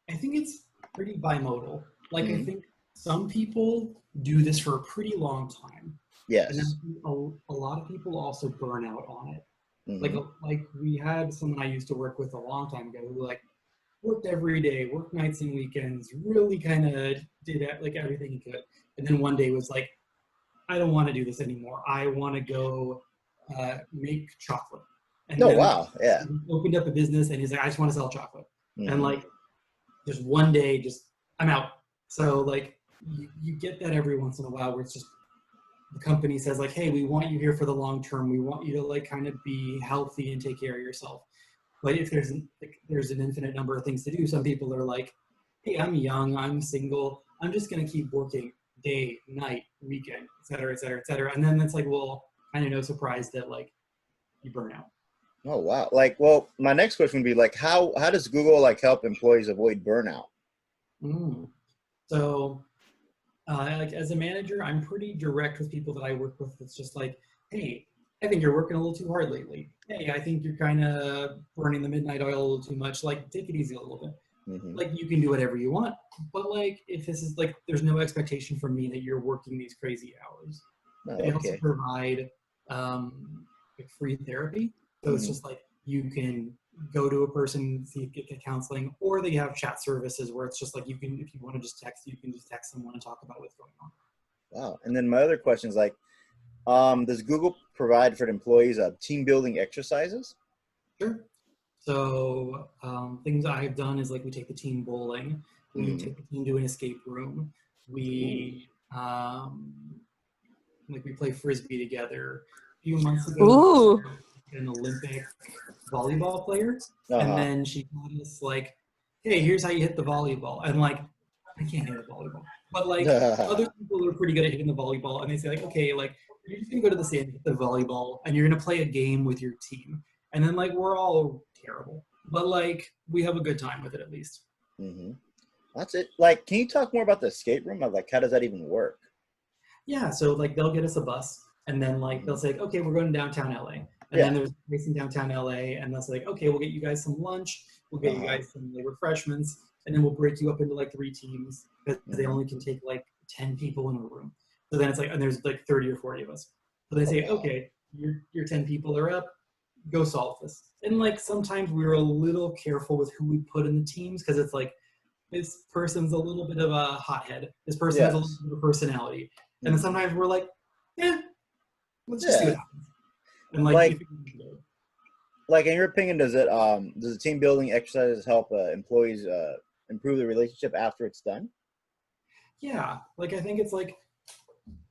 I think it's pretty bimodal. Like, I Mhm. think some people do this for a pretty long time. Yes. And then a lot of people also burn out on it. Mhm. Like we had someone I used to work with a long time ago who like worked every day, worked nights and weekends, really kind of did like everything he could. And then one day was like, I don't want to do this anymore. I want to go make chocolate. And Oh, then wow. Yeah. he opened up a business and he's like, I just want to sell chocolate. And Mhm. like, just one day, just I'm out. So like, you get that every once in a while where it's just the company says like, hey, we want you here for the long term. We want you to like kind of be healthy and take care of yourself. But if there's an infinite number of things to do, some people are like, hey, I'm young, I'm single, I'm just gonna keep working day, night, weekend, et cetera, et cetera, et cetera. And then it's like, well, kind of no surprise that like you burn out. Oh, wow. Like, well, my next question would be like, how does Google like help employees avoid burnout? So like as a manager, I'm pretty direct with people that I work with. It's just like, hey, I think you're working a little too hard lately. Hey, I think you're kind of burning the midnight oil a little too much. Like, take it easy a little bit. Mhm. Like, you can do whatever you want, but like, if this is like, there's no expectation from me that you're working these crazy hours. Oh, They also okay. provide like free therapy. So it's Mhm. just like you can go to a person, see get counseling, or they have chat services where it's just like you can, if you want to just text, you can just text someone and talk about what's going on. Wow. And then my other question is like, does Google provide for employees team building exercises? Sure. So things I've done is like we take the team bowling, we Mhm. take the team to an escape room, we like we play frisbee together. A few months ago, Ooh. an Olympic volleyball player, and Uh-huh. then she taught us like, hey, here's how you hit the volleyball, and like I can't hit a volleyball, but like other people are pretty good at hitting the volleyball, and they say like, okay, like you're just gonna go to the sand, hit the volleyball, and you're gonna play a game with your team, and then like we're all terrible, but like we have a good time with it at least. Mm-hmm. That's it. Like, can you talk more about the escape room? Like, how does that even work? Yeah, so like they'll get us a bus, and then like they'll say, okay, we're going to downtown LA, and Yeah. then there's a place in downtown LA, and they'll say, like, okay, we'll get you guys some lunch, we'll get you Uh-huh. guys some like, refreshments, and then we'll break you up into like 3 teams because they Mhm. only can take like 10 people in a room. So then it's like, and there's like 30 or 40 of us. So they Oh, say, wow. okay, your 10 people are up, go solve this. And like sometimes we were a little careful with who we put in the teams because it's like this person's a little bit of a hothead. This person has a little Yes. bit of personality. And then Mhm. sometimes we're like, yeah, let's just see Yeah. what happens. And like, Like, if it can go. like in your opinion, does the team building exercises help employees improve the relationship after it's done? Yeah, like I think it's like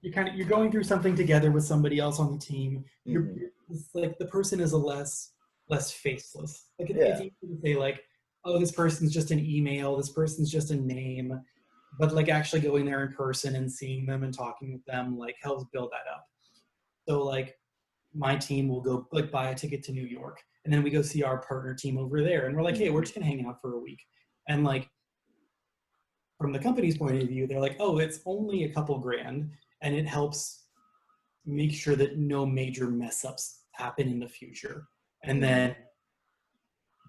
you're going through something together with somebody else on the team. Mhm. It's like the person is a less faceless. Like it's Yeah. easy to say like, oh, this person's just an email, this person's just a name, but like actually going there in person and seeing them and talking with them like helps build that up. So like my team will go like buy a ticket to New York, and then we go see our partner team over there, and we're like, hey, we're Mhm. just gonna hang out for a week, and like from the company's point of view, they're like, oh, it's only a couple grand, and it helps make sure that no major mess ups happen in the future. And Mhm. then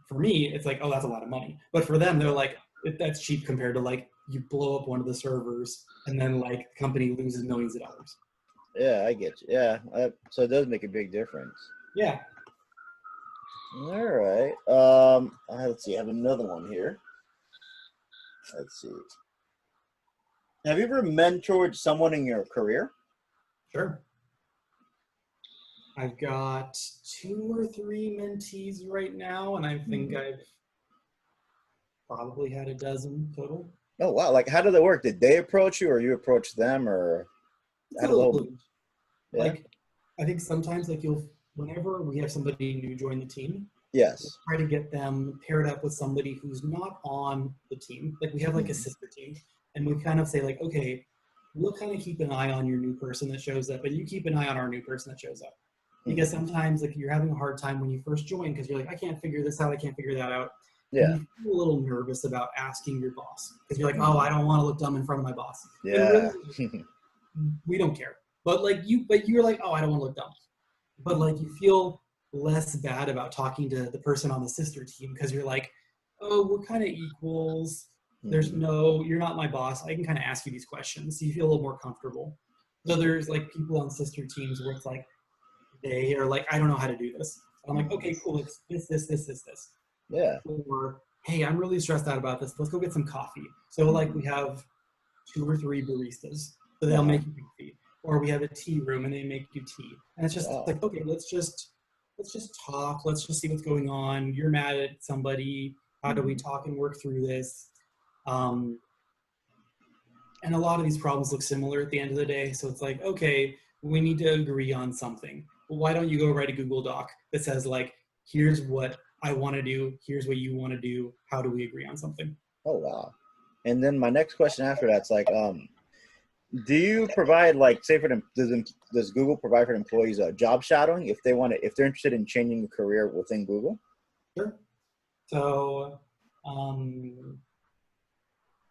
for me, it's like, oh, that's a lot of money. But for them, they're like, that's cheap compared to like you blow up one of the servers and then like the company loses millions of dollars. Yeah, I get you. Yeah. So it does make a big difference. Yeah. All right. Let's see. I have another one here. Let's see. Have you ever mentored someone in your career? Sure. I've got 2 or 3 mentees right now, and I think I've probably had a dozen total. Oh, wow. Like, how did that work? Did they approach you or you approach them, or It's how a did the little whole, bit. yeah? Like, I think sometimes like whenever we have somebody new join the team, we'll Yes. try to get them paired up with somebody who's not on the team. Like we have like a Mhm. sister team, and we kind of say like, okay, we'll kind of keep an eye on your new person that shows up, and you keep an eye on our new person that shows up. Because Mhm. sometimes like you're having a hard time when you first join because you're like, I can't figure this out, I can't figure that out. And Yeah. you feel a little nervous about asking your boss because you're like, oh, I don't want to look dumb in front of my boss. And Yeah. really, we don't care. But you're like, oh, I don't want to look dumb. But like you feel less bad about talking to the person on the sister team because you're like, oh, we're kind of equals. There's you're not my boss. I can kind of ask you these questions. So you feel a little more comfortable. So there's like people on sister teams where it's like, they are like, I don't know how to do this. And I'm like, okay, cool. It's this. Yeah. Or, hey, I'm really stressed out about this. Let's go get some coffee. So like we have 2 or 3 baristas. So they'll make you coffee. Or we have a tea room and they make you tea. And it's just like, okay, let's just talk. Let's just see what's going on. You're mad at somebody. How do we talk and work through this? And a lot of these problems look similar at the end of the day. So it's like, okay, we need to agree on something. Well, why don't you go write a Google Doc that says like, here's what I want to do. Here's what you want to do. How do we agree on something? Oh, wow. And then my next question after that's like, do you provide like, say for them, does Google provide for employees job shadowing if they're interested in changing a career within Google? Sure. So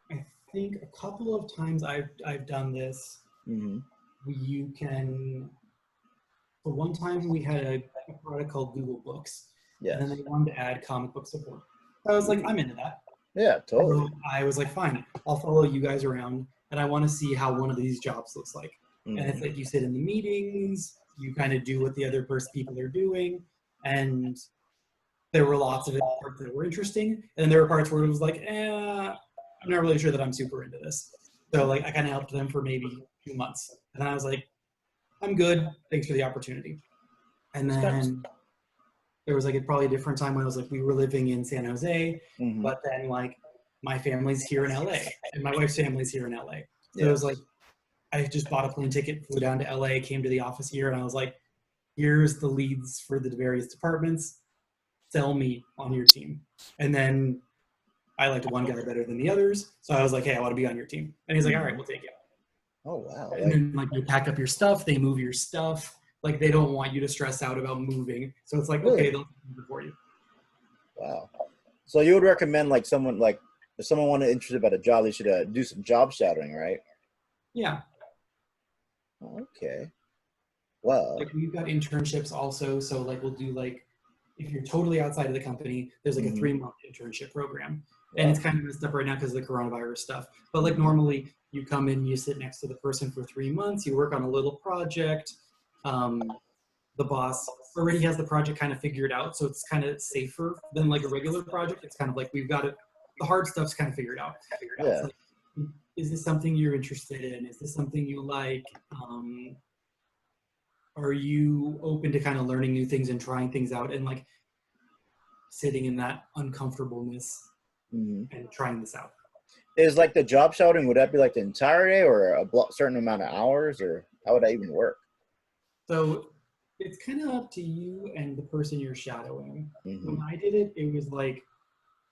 I think a couple of times I've done this. You can. For one time we had a product called Google Books, and then they wanted to add comic book support. I was like, I'm into that. Yeah, totally. So I was like, fine, I'll follow you guys around, and I want to see how one of these jobs looks like. And it's like you sit in the meetings, you kind of do what the other people are doing, and there were lots of parts that were interesting, and then there were parts where it was like, I'm not really sure that I'm super into this. So like I kind of helped them for maybe 2 months, and then I was like, I'm good. Thanks for the opportunity. And then there was like probably a different time when I was like, we were living in San Jose, but then like my family's here in LA and my wife's family's here in LA. So it was like, I just bought a plane ticket, flew down to LA, came to the office here, and I was like, here's the leads for the various departments. Sell me on your team. And then I liked one guy better than the others. So I was like, hey, I want to be on your team. And he's like, all right, we'll take it. Oh, wow. And then like you pack up your stuff, they move your stuff. Like they don't want you to stress out about moving. So it's like, okay, they'll move it for you. Wow. So you would recommend like someone like if someone wanted interested about a job, they should do some job shadowing, right? Yeah. Okay. Well, like we've got internships also. So like we'll do like if you're totally outside of the company, there's like a 3-month internship program. And it's kind of messed up right now because of the coronavirus stuff. But like normally you come in, you sit next to the person for 3 months, you work on a little project. The boss already has the project kind of figured out. So it's kind of safer than like a regular project. It's kind of like we've got it. The hard stuff's kind of figured out. Yeah. Like, is this something you're interested in? Is this something you like? Are you open to kind of learning new things and trying things out and like sitting in that uncomfortableness and trying this out? Is like the job shadowing, would that be like the entire day or a certain amount of hours, or how would that even work? So it's kind of up to you and the person you're shadowing. When I did it, it was like,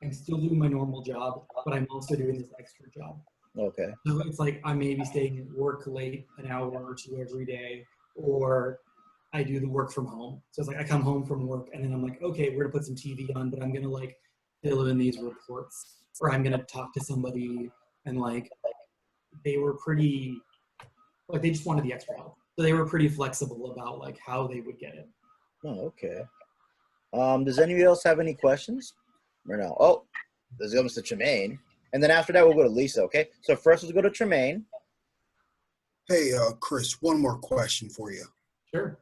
I'm still doing my normal job, but I'm also doing this extra job. Okay. So it's like I may be staying at work late an hour or 2 every day, or I do the work from home. So it's like I come home from work and then I'm like, okay, we're gonna put some TV on, but I'm gonna like fill in these reports, or I'm gonna talk to somebody, and like they were pretty, like they just wanted the extra help. So they were pretty flexible about like how they would get it. Oh, okay. Does anybody else have any questions? Or no? Oh, this goes to Tremaine. And then after that, we'll go to Lisa, okay? So first, let's go to Tremaine. Hey, Chris, one more question for you. Sure.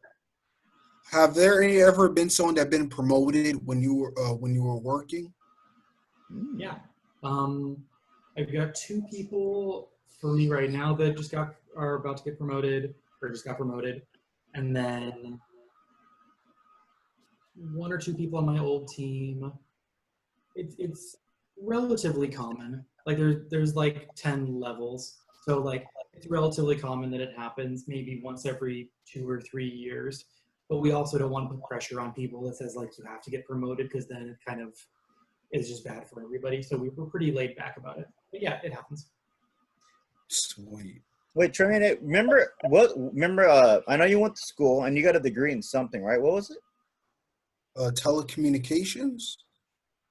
Have there ever been someone that been promoted when you were working? Yeah. I've got 2 people for me right now that are about to get promoted or just got promoted. And then 1 or 2 people on my old team. It's relatively common. Like there's like 10 levels. So like it's relatively common that it happens maybe once every 2 or 3 years. But we also don't want to put pressure on people that says like you have to get promoted, because then it kind of is just bad for everybody. So we're pretty laid back about it. But yeah, it happens. Sweet. Wait, Tremaine, remember, I know you went to school and you got a degree in something, right? What was it? Telecommunications?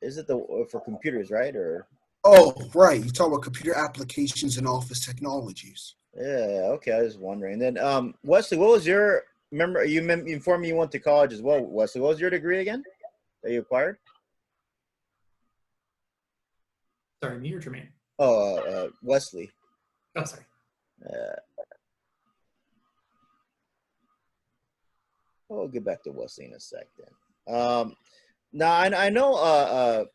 Is it the for computers, right? Or Oh, right. You talk about computer applications and office technologies. yeah, okay. I was wondering. Then, Wesley, what was your? Remember, you informed me you went to college as well, Wesley. What was your degree again that you acquired? Sorry, me or Jermaine? Oh, Wesley. Oh, sorry. We'll get back to Wesley in a sec then. Now I know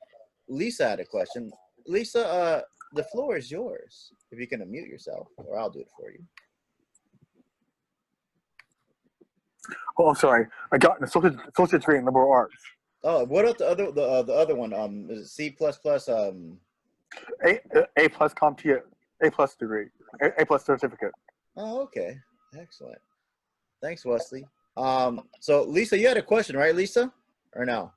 Lisa had a question. Lisa, the floor is yours. If you can unmute yourself, or I'll do it for you. Oh, I'm sorry. I got an associate degree in liberal arts. Oh, what about the other one? Is it C++? A plus CompTIA, A plus degree, A plus certificate. Oh, okay, excellent. Thanks, Wesley. So Lisa, you had a question, right, Lisa, or no?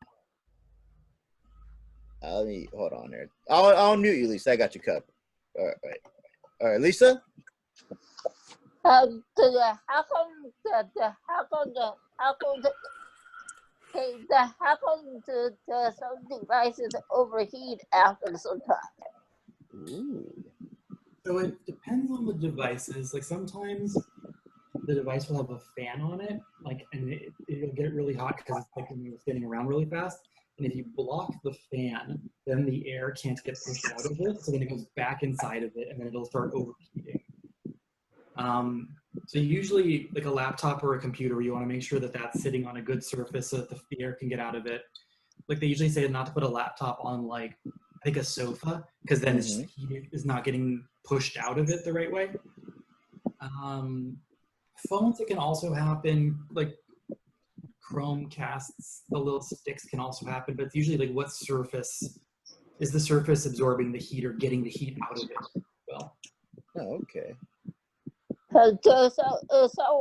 Let me hold on there. I'll mute you, Lisa. I got you covered. All right, Lisa. How come some devices overheat after some time? Ooh. So it depends on the devices. Like sometimes the device will have a fan on it, like, and it'll get really hot because it's like when you're spinning around really fast. And if you block the fan, then the air can't get pushed out of it. So then it goes back inside of it, and then it'll start overheating. So usually, like a laptop or a computer, you want to make sure that that's sitting on a good surface so that the air can get out of it. Like they usually say not to put a laptop on like I think a sofa, because then it's heat is not getting pushed out of it the right way. Phones, it can also happen, like Chromecasts, the little sticks can also happen, but it's usually like what surface is the surface absorbing the heat or getting the heat out of it? Well, oh, okay. So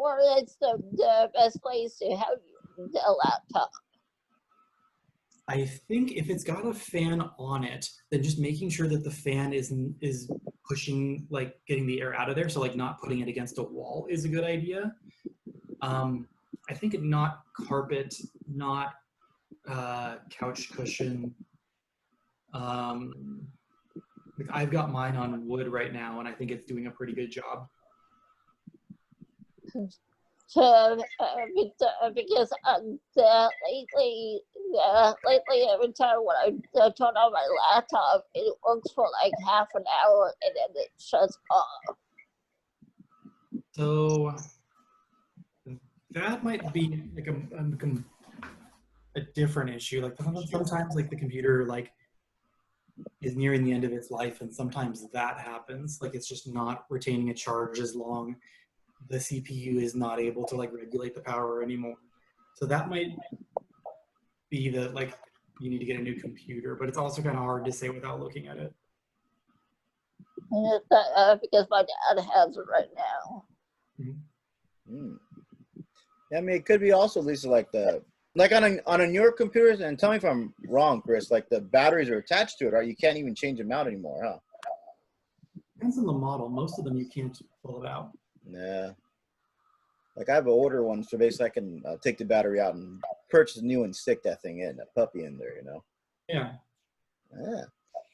where is the best place to have the laptop? I think if it's got a fan on it, then just making sure that the fan is pushing, like getting the air out of there. So like not putting it against a wall is a good idea. I think not carpet, not couch cushion. Like I've got mine on wood right now, and I think it's doing a pretty good job. So, because lately every time when I turn on my laptop, it works for like half an hour and then it shuts off. So that might be like a different issue. Like sometimes like the computer like is nearing the end of its life, and sometimes that happens. Like it's just not retaining a charge as long. The CPU is not able to like regulate the power anymore. So that might be the like you need to get a new computer, but it's also kind of hard to say without looking at it. Because my dad has it right now. I mean, it could be also, Lisa, like on a newer computers, and tell me if I'm wrong, Chris, like the batteries are attached to it, right? You can't even change them out anymore, huh? Depends on the model. Most of them you can't pull it out. Yeah. Like I have an older one, so basically I can take the battery out and purchase a new and stick that thing in, a puppy in there, you know? Yeah. Yeah.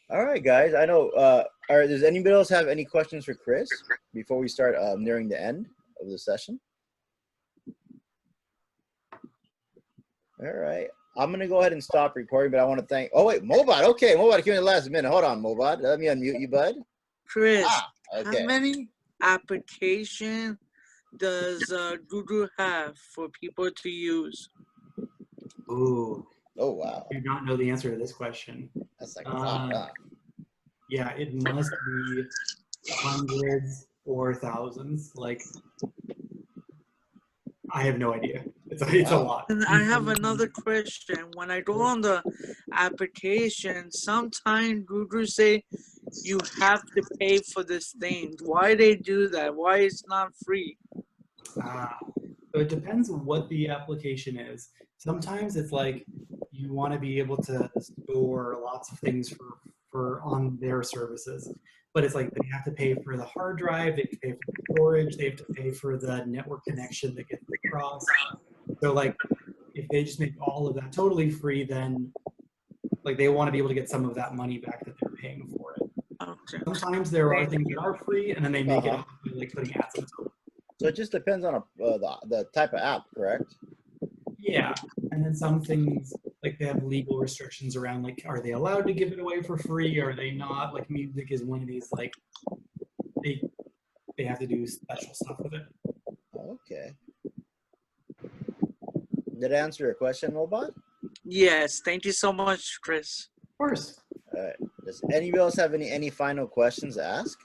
All right, guys. I know. All right. Does anybody else have any questions for Chris before we start nearing the end of the session? All right. I'm going to go ahead and stop recording, but I want to thank. Oh, wait. Mobot. Okay. Mobot, give me the last minute. Hold on, Mobot. Let me unmute you, bud. Chris, okay. How many applications does Google have for people to use? Ooh. Oh, wow. I do not know the answer to this question. That's like a lot. Yeah, it must be hundreds or thousands. Like, I have no idea. It's a lot. And I have another question. When I go on the application, sometimes Google say you have to pay for this thing. Why they do that? Why it's not free? So it depends on what the application is. Sometimes it's like you want to be able to store lots of things for on their services, but it's like they have to pay for the hard drive, they have to pay for the storage, they have to pay for the network connection that gets across. So like if they just make all of that totally free, then like they want to be able to get some of that money back that they're paying for it. Okay. Sometimes there are things that are free, and then they make it Uh-huh. up by like putting ads on top. So it just depends on the type of app, correct? Yeah, and then some things like they have legal restrictions around like are they allowed to give it away for free? Are they not? Like music is one of these like they have to do special stuff with it. Okay. Did I answer your question, Robot? Yes. Thank you so much, Chris. Of course. All right. Does anybody else have any final questions to ask?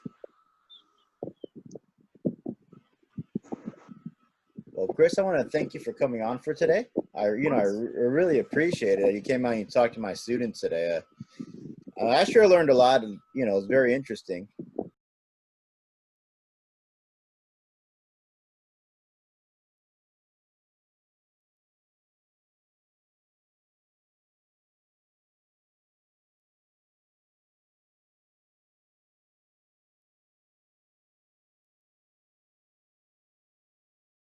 Well, Chris, I want to thank you for coming on for today. I really appreciate it. You came out and you talked to my students today. I sure learned a lot, and it was very interesting.